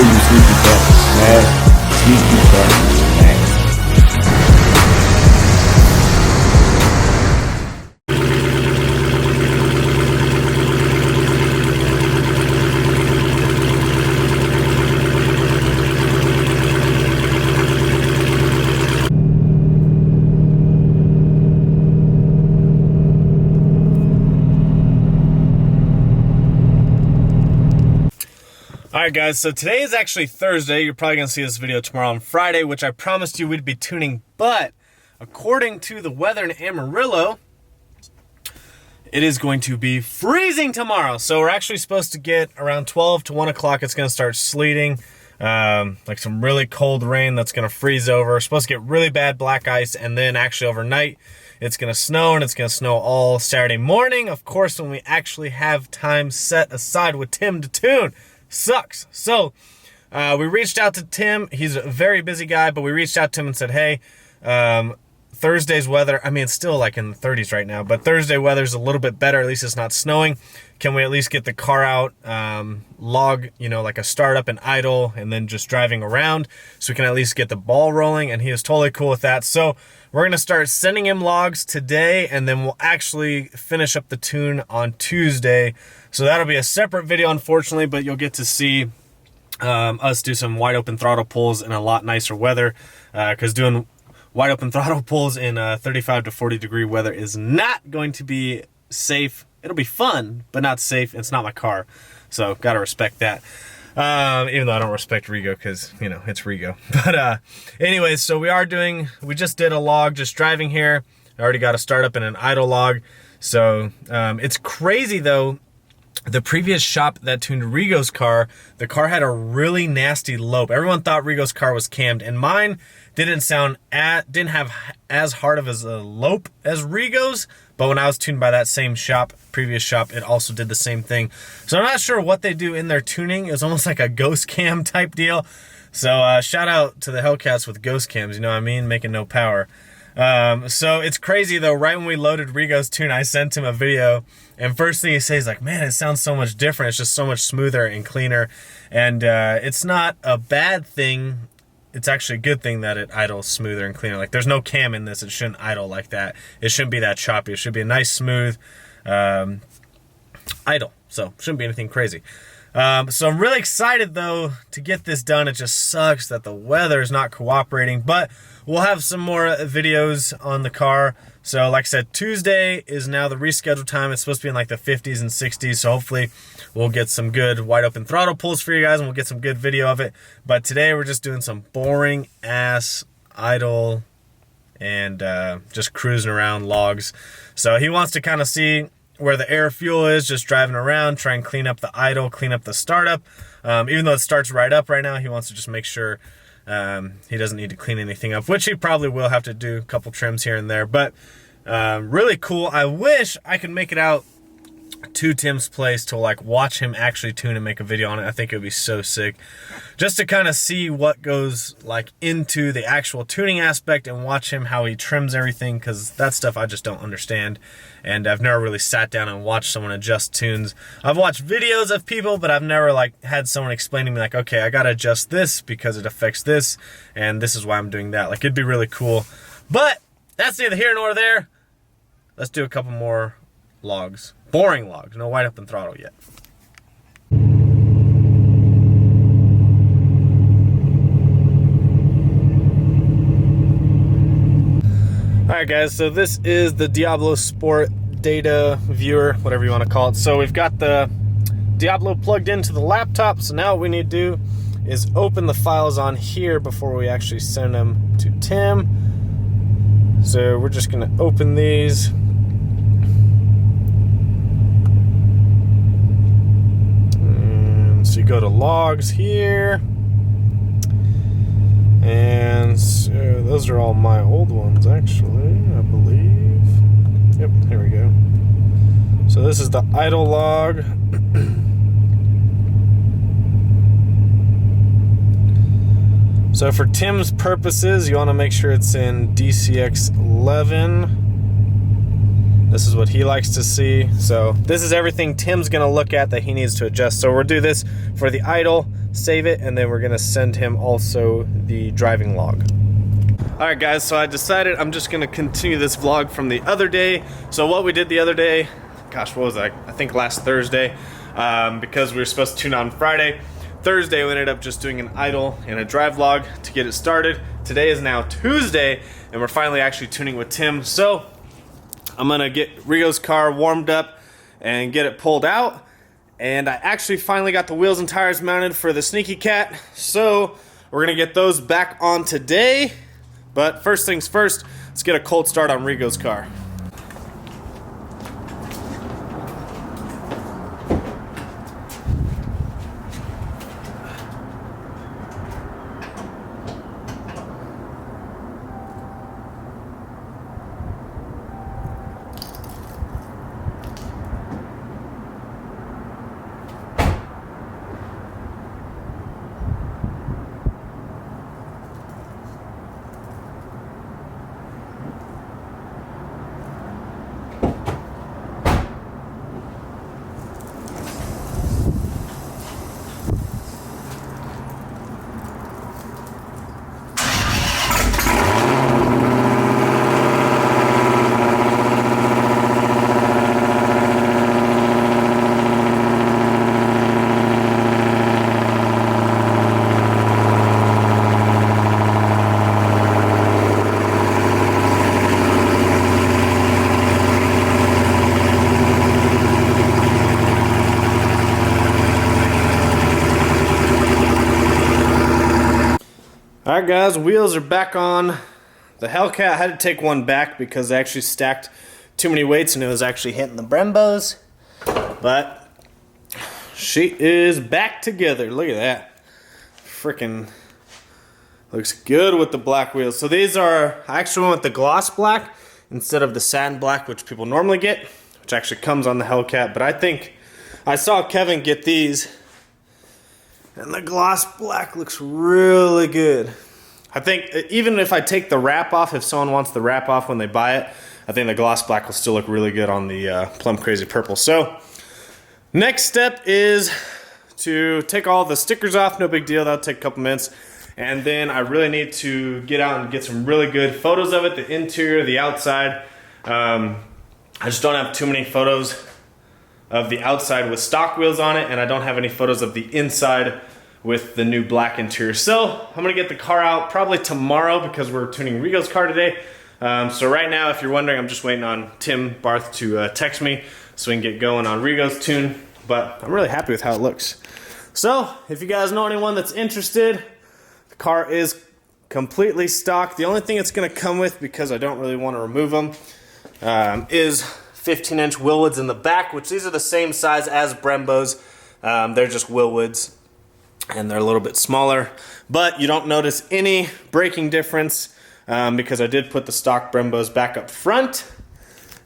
you sleepy bastard, man. Sleepy bastard, man. Alright guys, so today is actually Thursday. You're probably going to see this video tomorrow on Friday, which I promised you we'd be tuning, but according to the weather in Amarillo, it is going to be freezing tomorrow. So we're actually supposed to get around 12 to 1 o'clock, it's going to start sleeting, like some really cold rain that's going to freeze over. We're supposed to get really bad black ice, and then actually overnight, it's going to snow, and it's going to snow all Saturday morning, of course, when we actually have time set aside with Tim to tune. Sucks. So we reached out to Tim. He's a very busy guy, but we reached out to him and said, hey, Thursday's weather, I mean, it's still like in the 30s right now, but Thursday weather's a little bit better. At least it's not snowing. Can we at least get the car out, log, you know, like a startup and idle, and then just driving around so we can at least get the ball rolling? And he was totally cool with that. So we're going to start sending him logs today, and then we'll actually finish up the tune on Tuesday. So that'll be a separate video, unfortunately, but you'll get to see us do some wide open throttle pulls in a lot nicer weather, because doing wide open throttle pulls in 35 to 40 degree weather is not going to be safe. It'll be fun, but not safe. It's not my car, so gotta respect that. Even though I don't respect Rigo because, you know, it's Rigo. But anyways, so we just did a log just driving here. I already got a startup and an idle log. So it's crazy though. The previous shop that tuned Rigo's car, the car had a really nasty lope. Everyone thought Rigo's car was cammed, and mine didn't have as hard of a lope as Rigo's, but when I was tuned by that same shop, previous shop, it also did the same thing. So I'm not sure what they do in their tuning. It was almost like a ghost cam type deal. So shout out to the Hellcats with ghost cams, you know what I mean? Making no power. So it's crazy though, right when we loaded Rigo's tune, I sent him a video, and first thing he says, like, man, it sounds so much different. It's just so much smoother and cleaner. And it's not a bad thing. It's actually a good thing that it idles smoother and cleaner. Like, there's no cam in this. It shouldn't idle like that. It shouldn't be that choppy. It should be a nice, smooth idle. So shouldn't be anything crazy. So I'm really excited though to get this done. It just sucks that the weather is not cooperating, but we'll have some more videos on the car. So like I said, Tuesday is now the rescheduled time. It's supposed to be in like the 50s and 60s. So hopefully we'll get some good wide open throttle pulls for you guys, and we'll get some good video of it. But today we're just doing some boring ass idle and just cruising around logs. So he wants to kind of see where the air fuel is, just driving around, try and clean up the idle, clean up the startup. Even though it starts right up right now, he wants to just make sure he doesn't need to clean anything up, which he probably will have to do a couple trims here and there. But really cool. I wish I could make it out to Tim's place to like watch him actually tune and make a video on it. I think it would be so sick just to kind of see what goes like into the actual tuning aspect and watch him how he trims everything, because that stuff I just don't understand, and I've never really sat down and watched someone adjust tunes. I've watched videos of people, but I've never like had someone explain to me like, okay, I gotta adjust this because it affects this, and this is why I'm doing that. Like, it'd be really cool, but that's neither here nor there. Let's do a couple more logs. Boring logs, no wide open throttle yet. Alright guys, so this is the Diablo Sport data viewer, whatever you want to call it. So we've got the Diablo plugged into the laptop, so now what we need to do is open the files on here before we actually send them to Tim. So we're just going to open these. So you go to logs here, and so those are all my old ones actually, I believe. Yep, here we go. So this is the idle log. So for Tim's purposes, you want to make sure it's in DCX 11. This is what he likes to see. So this is everything Tim's gonna look at that he needs to adjust. So we'll do this for the idle, save it, and then we're gonna send him also the driving log. Alright guys, so I decided I'm just gonna continue this vlog from the other day. So what we did the other day, gosh, what was that? I think last Thursday, because we were supposed to tune on Friday. Thursday we ended up just doing an idle and a drive log to get it started. Today is now Tuesday, and we're finally actually tuning with Tim. So I'm gonna get Rigo's car warmed up and get it pulled out. And I actually finally got the wheels and tires mounted for the Sneaky Cat. So we're gonna get those back on today. But first things first, let's get a cold start on Rigo's car. Alright guys, wheels are back on. The HELLCAT, I had to take one back because I actually stacked too many weights and it was actually hitting the Brembos. But she is back together. Look at that. Freaking looks good with the black wheels. So these are, I actually went with the gloss black instead of the satin black, which people normally get, which actually comes on the HELLCAT. But I think I saw Kevin get these, and the gloss black looks really good. I think even if I take the wrap off, if someone wants the wrap off when they buy it, I think the gloss black will still look really good on the Plum Crazy Purple. So next step is to take all the stickers off. No big deal, that'll take a couple minutes. And then I really need to get out and get some really good photos of it, the interior, the outside. I just don't have too many photos of the outside with stock wheels on it, and I don't have any photos of the inside with the new black interior. So I'm gonna get the car out probably tomorrow because we're tuning Rigo's car today. So right now, if you're wondering, I'm just waiting on Tim Barth to text me so we can get going on Rigo's tune, but I'm really happy with how it looks. So if you guys know anyone that's interested, the car is completely stock. The only thing it's gonna come with, because I don't really wanna remove them, is 15-inch Willwoods in the back, which these are the same size as Brembos. They're just Willwoods, and they're a little bit smaller. But you don't notice any braking difference because I did put the stock Brembos back up front.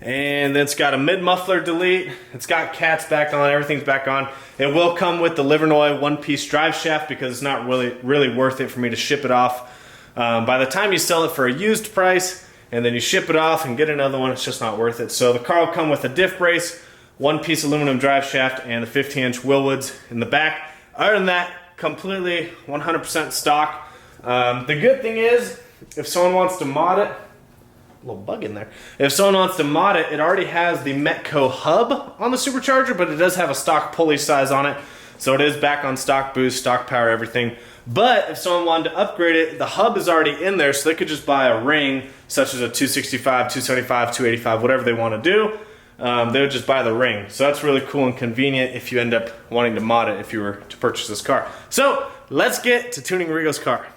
And it's got a mid-muffler delete. It's got cats back on. Everything's back on. It will come with the Livernois one-piece drive shaft because it's not really worth it for me to ship it off. By the time you sell it for a used price, and then you ship it off and get another one, it's just not worth it. So the car will come with a diff brace, one-piece aluminum drive shaft, and the 15-inch Willwoods in the back. Other than that, completely 100% stock. The good thing is, if someone wants to mod it, a little bug in there. If someone wants to mod it, it already has the Metco hub on the supercharger, but it does have a stock pulley size on it. So it is back on stock boost, stock power, everything. But if someone wanted to upgrade it, the hub is already in there, so they could just buy a ring, such as a 265, 275, 285, whatever they want to do. They would just buy the ring. So that's really cool and convenient if you end up wanting to mod it if you were to purchase this car. So let's get to tuning Rigo's car.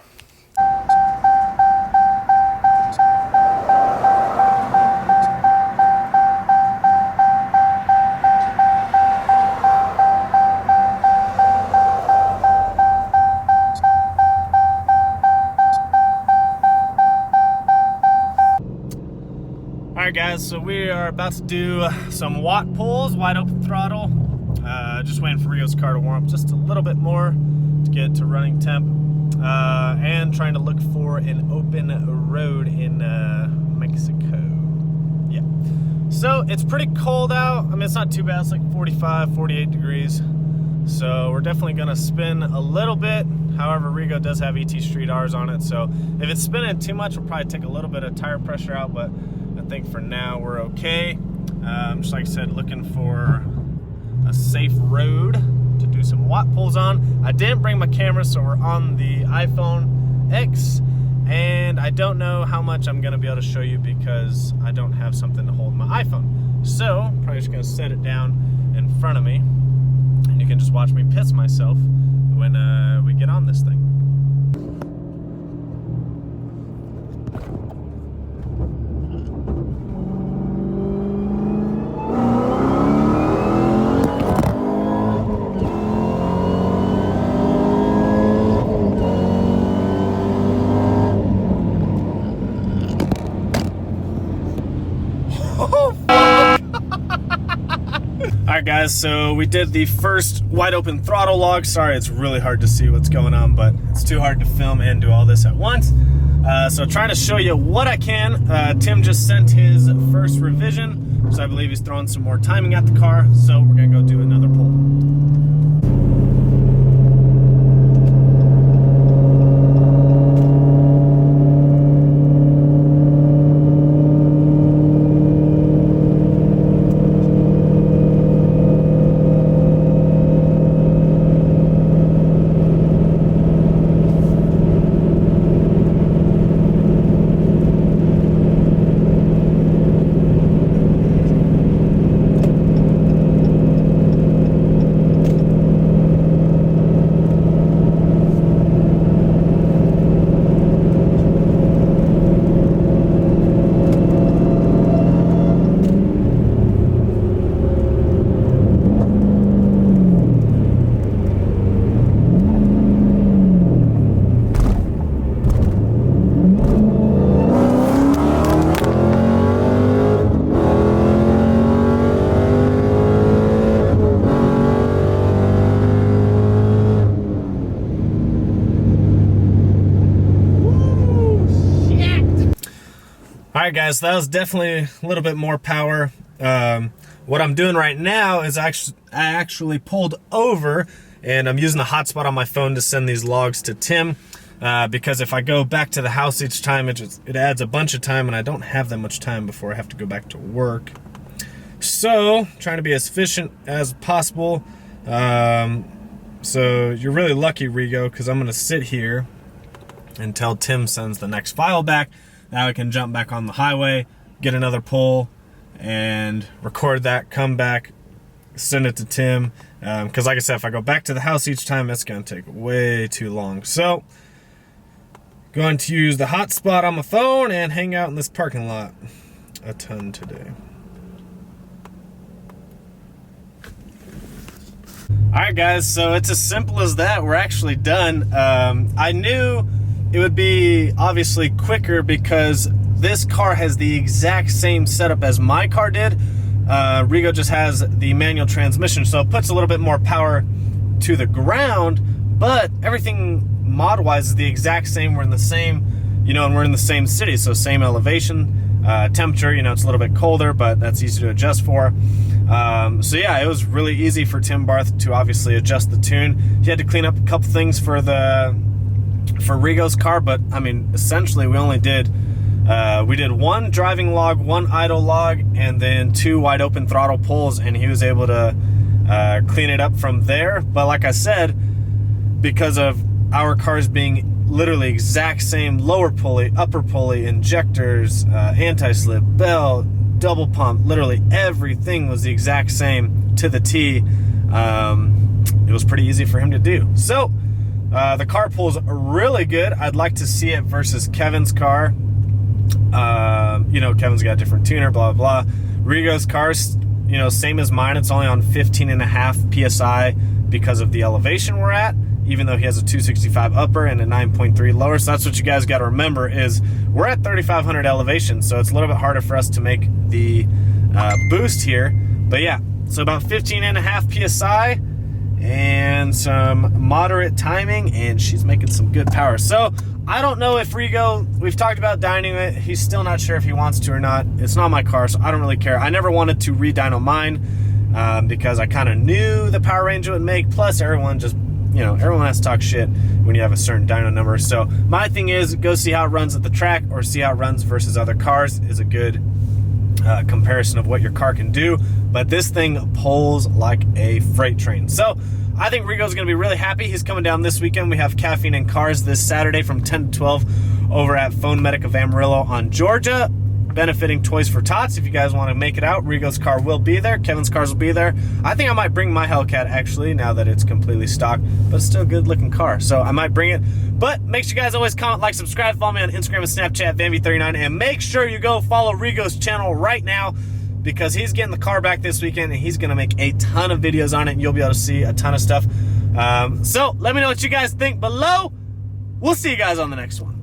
Alright guys, so we are about to do some watt pulls, wide open throttle. Just waiting for Rigo's car to warm up just a little bit more to get to running temp. And trying to look for an open road in Mexico. Yeah. So it's pretty cold out. I mean, it's not too bad. It's like 45, 48 degrees. So we're definitely gonna spin a little bit. However, Rigo does have ET Street R's on it, so if it's spinning too much, we'll probably take a little bit of tire pressure out, but I think for now we're okay. Just like I said, looking for a safe road to do some watt pulls on. I didn't bring my camera, so we're on the iPhone X, and I don't know how much I'm gonna be able to show you because I don't have something to hold my iPhone. So, probably just gonna set it down in front of me, and you can just watch me piss myself when we get on this thing. Alright guys, so we did the first wide open throttle log. Sorry, it's really hard to see what's going on, but it's too hard to film and do all this at once. So trying to show you what I can. Tim just sent his first revision, so I believe he's throwing some more timing at the car, so we're gonna go do another pull. Alright guys, that was definitely a little bit more power. What I'm doing right now is I actually pulled over, and I'm using the hotspot on my phone to send these logs to Tim, because if I go back to the house each time, it adds a bunch of time, and I don't have that much time before I have to go back to work. So, trying to be as efficient as possible. So you're really lucky, Rigo, because I'm going to sit here until Tim sends the next file back. Now I can jump back on the highway, get another pull, and record that, come back, send it to Tim. Because like I said, if I go back to the house each time, it's going to take way too long. So, going to use the hotspot on my phone and hang out in this parking lot a ton today. Alright guys, so it's as simple as that. We're actually done. I knew it would be obviously quicker because this car has the exact same setup as my car did. Rigo just has the manual transmission, so it puts a little bit more power to the ground, but everything mod-wise is the exact same. We're in the same, and we're in the same city, so same elevation, temperature, it's a little bit colder, but that's easy to adjust for. So yeah, it was really easy for Tim Barth to obviously adjust the tune. He had to clean up a couple things for Rigo's car, but I mean, essentially we only did we did one driving log, one idle log, and then 2 wide open throttle pulls, and he was able to clean it up from there. But like I said, because of our cars being literally exact same lower pulley, upper pulley, injectors, anti-slip, belt, double pump, literally everything was the exact same to the T. It was pretty easy for him to do. So the car pulls really good. I'd like to see it versus Kevin's car. Kevin's got a different tuner, blah, blah, blah. Rigo's car's, same as mine. It's only on 15.5 PSI because of the elevation we're at, even though he has a 265 upper and a 9.3 lower. So that's what you guys got to remember is we're at 3,500 elevation. So it's a little bit harder for us to make the boost here. But yeah, so about 15.5 PSI and some moderate timing, and she's making some good power. So I don't know if Rigo, we've talked about dynoing it. He's still not sure if he wants to or not. It's not my car, so I don't really care. I never wanted to re-dyno mine because I kind of knew the power range it would make. Plus, everyone just, you know, everyone has to talk shit when you have a certain dyno number. So my thing is, go see how it runs at the track or see how it runs versus other cars is a good comparison of what your car can do. But this thing pulls like a freight train. So I think Rigo's gonna be really happy. He's coming down this weekend. We have Caffeine and Cars this Saturday from 10 to 12 over at Phone Medic of Amarillo on Georgia, benefiting Toys for Tots. If you guys want to make it out, Rigo's car will be there. Kevin's cars will be there. I think I might bring my Hellcat actually, now that it's completely stock, but it's still a good looking car. So I might bring it. But make sure you guys always comment, like, subscribe, follow me on Instagram and Snapchat, Vanby39, and make sure you go follow Rigo's channel right now, because he's getting the car back this weekend and he's gonna make a ton of videos on it and you'll be able to see a ton of stuff. So let me know what you guys think below. We'll see you guys on the next one.